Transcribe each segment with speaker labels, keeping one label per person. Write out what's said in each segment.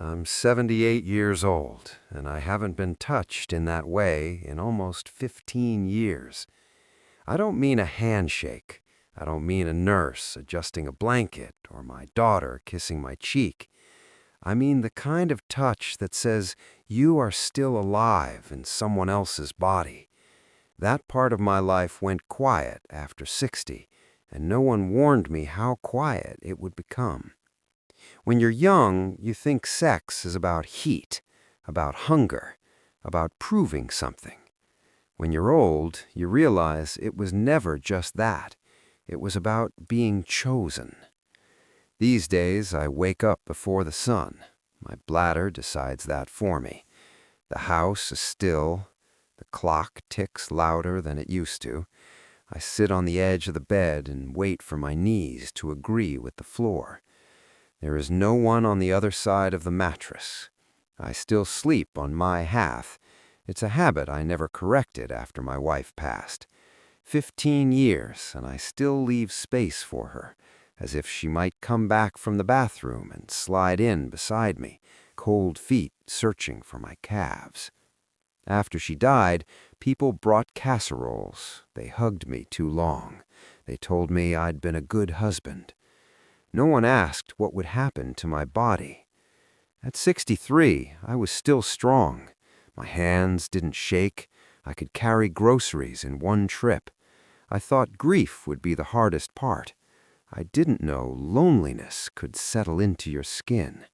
Speaker 1: I'm 78 years old, and I haven't been touched in that way in almost 15 years. I don't mean a handshake. I don't mean a nurse adjusting a blanket or my daughter kissing my cheek. I mean the kind of touch that says you are still alive in someone else's body. That part of my life went quiet after 60, and no one warned me how quiet it would become. When you're young, you think sex is about heat, about hunger, about proving something. When you're old, you realize it was never just that. It was about being chosen. These days, I wake up before the sun. My bladder decides that for me. The house is still. The clock ticks louder than it used to. I sit on the edge of the bed and wait for my knees to agree with the floor. There is no one on the other side of the mattress. I still sleep on my half. It's a habit I never corrected after my wife passed. 15 years, and I still leave space for her, as if she might come back from the bathroom and slide in beside me, cold feet searching for my calves. After she died, people brought casseroles. They hugged me too long. They told me I'd been a good husband. No one asked what would happen to my body. At 63, I was still strong. My hands didn't shake. I could carry groceries in one trip. I thought grief would be the hardest part. I didn't know loneliness could settle into your skin.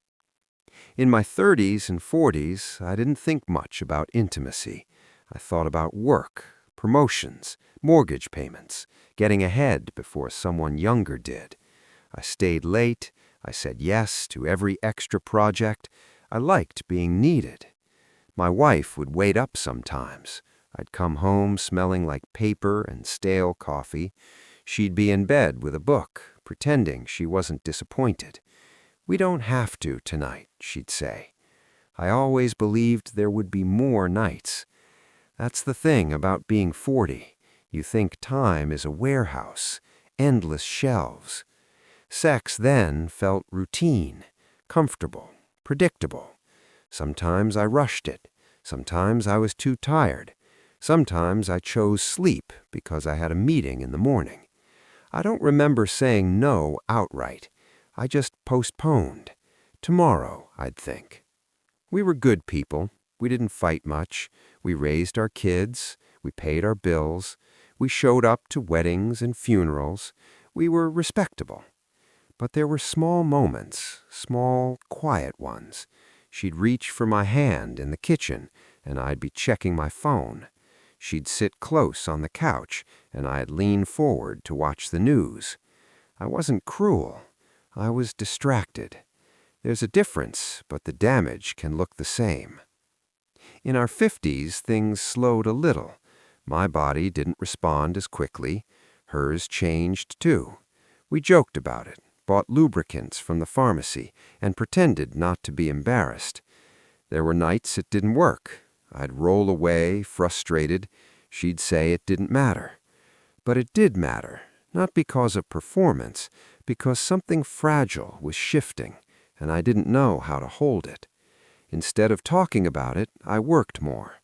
Speaker 1: In my 30s and 40s, I didn't think much about intimacy. I thought about work, promotions, mortgage payments, getting ahead before someone younger did. I stayed late. I said yes to every extra project. I liked being needed. My wife would wait up sometimes. I'd come home smelling like paper and stale coffee. She'd be in bed with a book, pretending she wasn't disappointed. "We don't have to tonight," she'd say. I always believed there would be more nights. That's the thing about being 40. You think time is a warehouse, endless shelves. Sex then felt routine, comfortable, predictable. Sometimes I rushed it. Sometimes I was too tired. Sometimes I chose sleep because I had a meeting in the morning. I don't remember saying no outright. I just postponed. Tomorrow, I'd think. We were good people. We didn't fight much. We raised our kids. We paid our bills. We showed up to weddings and funerals. We were respectable. But there were small moments, small, quiet ones. She'd reach for my hand in the kitchen, and I'd be checking my phone. She'd sit close on the couch, and I'd lean forward to watch the news. I wasn't cruel. I was distracted. There's a difference, but the damage can look the same. In our 50s, things slowed a little. My body didn't respond as quickly. Hers changed, too. We joked about it, bought lubricants from the pharmacy, and pretended not to be embarrassed. There were nights it didn't work. I'd roll away, frustrated. She'd say it didn't matter. But it did matter, not because of performance, because something fragile was shifting, and I didn't know how to hold it. Instead of talking about it, I worked more.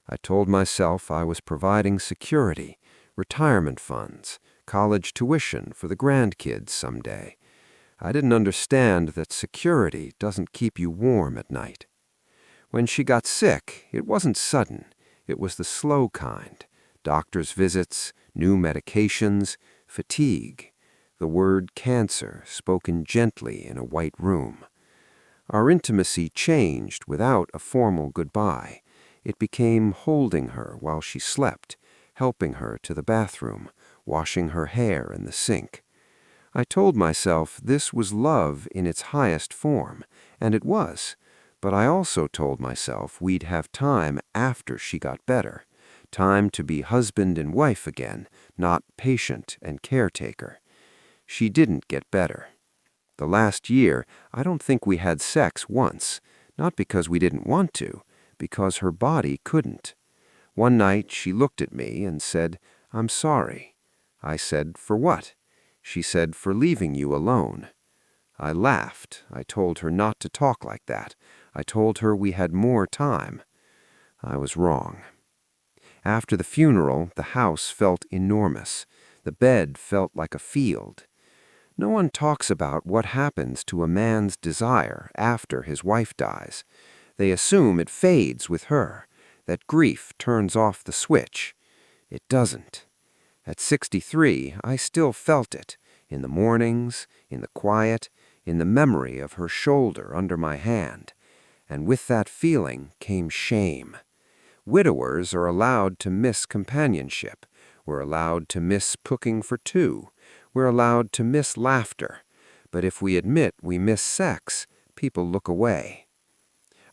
Speaker 1: I told myself I was providing security, retirement funds, college tuition for the grandkids someday. I didn't understand that security doesn't keep you warm at night. When she got sick, it wasn't sudden. It was the slow kind. Doctor's visits, new medications, fatigue. The word cancer spoken gently in a white room. Our intimacy changed without a formal goodbye. It became holding her while she slept, helping her to the bathroom, washing her hair in the sink. I told myself this was love in its highest form, and it was. But I also told myself we'd have time after she got better, time to be husband and wife again, not patient and caretaker. She didn't get better. The last year, I don't think we had sex once, not because we didn't want to, because her body couldn't. One night she looked at me and said, "I'm sorry." I said, "For what?" She said, "For leaving you alone." I laughed. I told her not to talk like that. I told her we had more time. I was wrong. After the funeral, the house felt enormous. The bed felt like a field. No one talks about what happens to a man's desire after his wife dies. They assume it fades with her, that grief turns off the switch. It doesn't. At 63, I still felt it, in the mornings, in the quiet, in the memory of her shoulder under my hand. And with that feeling came shame. Widowers are allowed to miss companionship. We're allowed to miss cooking for two. We're allowed to miss laughter. But if we admit we miss sex, people look away.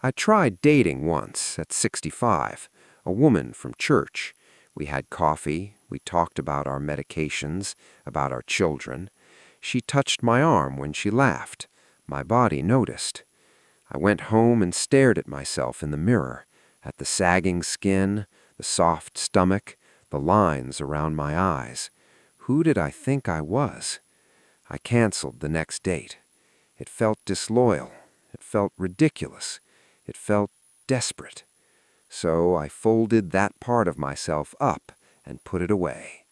Speaker 1: I tried dating once at 65, a woman from church. We had coffee. We talked about our medications, about our children. She touched my arm when she laughed. My body noticed. I went home and stared at myself in the mirror, at the sagging skin, the soft stomach, the lines around my eyes. Who did I think I was? I canceled the next date. It felt disloyal. It felt ridiculous. It felt desperate. So I folded that part of myself up and put it away.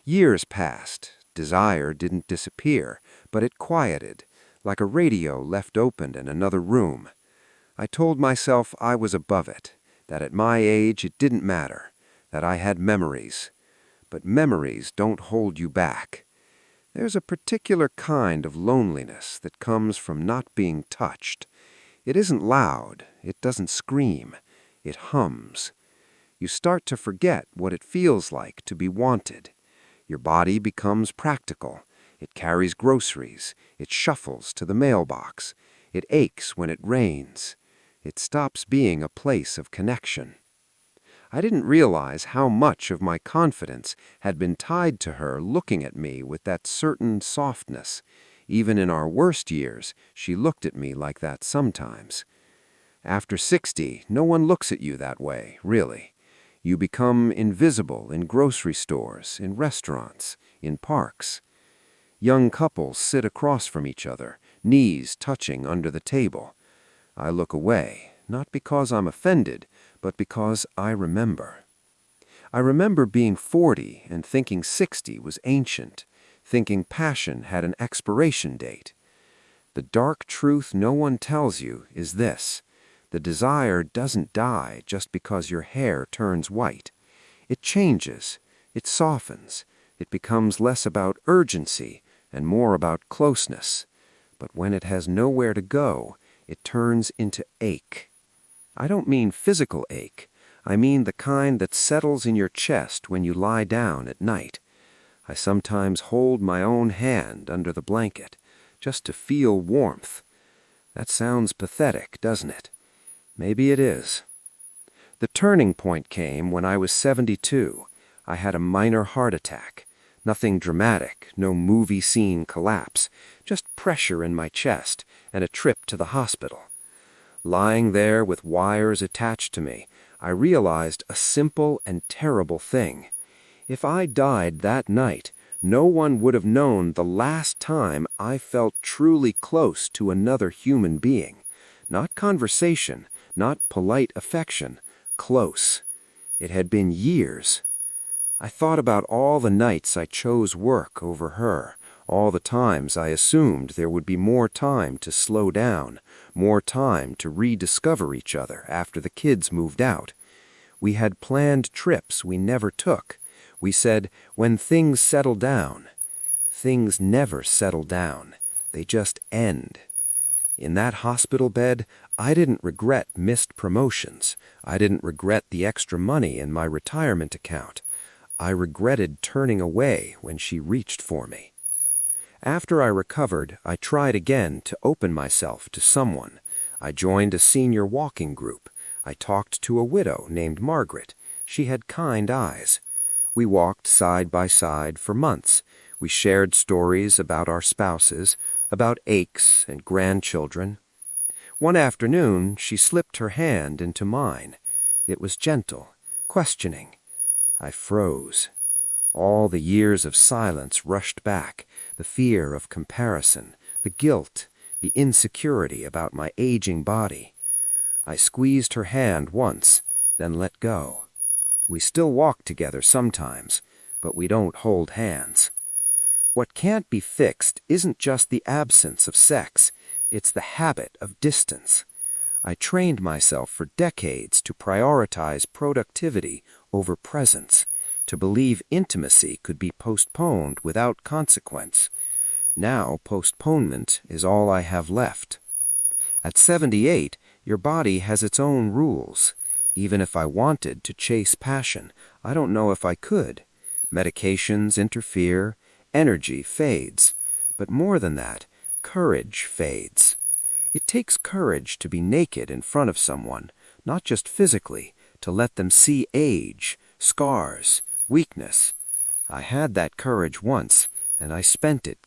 Speaker 1: Years passed. Desire didn't disappear, but it quieted, like a radio left open in another room. I told myself I was above it, that at my age it didn't matter, that I had memories. But memories don't hold you back. There's a particular kind of loneliness that comes from not being touched. It isn't loud, it doesn't scream, it hums. You start to forget what it feels like to be wanted. Your body becomes practical. It carries groceries. It shuffles to the mailbox. It aches when it rains. It stops being a place of connection. I didn't realize how much of my confidence had been tied to her looking at me with that certain softness. Even in our worst years, she looked at me like that sometimes. After 60, no one looks at you that way, really. You become invisible in grocery stores, in restaurants, in parks. Young couples sit across from each other, knees touching under the table. I look away, not because I'm offended, but because I remember. I remember being 40 and thinking 60 was ancient, thinking passion had an expiration date. The dark truth no one tells you is this: the desire doesn't die just because your hair turns white. It changes, it softens, it becomes less about urgency and more about closeness. But when it has nowhere to go, it turns into ache. I don't mean physical ache. I mean the kind that settles in your chest when you lie down at night. I sometimes hold my own hand under the blanket, just to feel warmth. That sounds pathetic, doesn't it? Maybe it is. The turning point came when I was 72. I had a minor heart attack. Nothing dramatic, no movie scene collapse, just pressure in my chest and a trip to the hospital. Lying there with wires attached to me, I realized a simple and terrible thing. If I died that night, no one would have known the last time I felt truly close to another human being. Not conversation, not polite affection, close. It had been years. I thought about all the nights I chose work over her, all the times I assumed there would be more time to slow down, more time to rediscover each other after the kids moved out. We had planned trips we never took. We said, when things settle down. Things never settle down. They just end. In that hospital bed, I didn't regret missed promotions. I didn't regret the extra money in my retirement account. I regretted turning away when she reached for me. After I recovered, I tried again to open myself to someone. I joined a senior walking group. I talked to a widow named Margaret. She had kind eyes. We walked side by side for months. We shared stories about our spouses, about aches and grandchildren. One afternoon, she slipped her hand into mine. It was gentle, questioning. I froze. All the years of silence rushed back, the fear of comparison, The guilt, the insecurity about my aging body. I squeezed her hand once, then let go. We still walk together sometimes, but we don't hold hands. What can't be fixed isn't just the absence of sex, it's the habit of distance. I trained myself for decades to prioritize productivity over presence, to believe intimacy could be postponed without consequence. Now postponement is all I have left. At 78, your body has its own rules. Even if I wanted to chase passion, I don't know if I could. Medications interfere, energy fades. But more than that, courage fades. It takes courage to be naked in front of someone, not just physically, to let them see age, scars, weakness. I had that courage once, and I spent it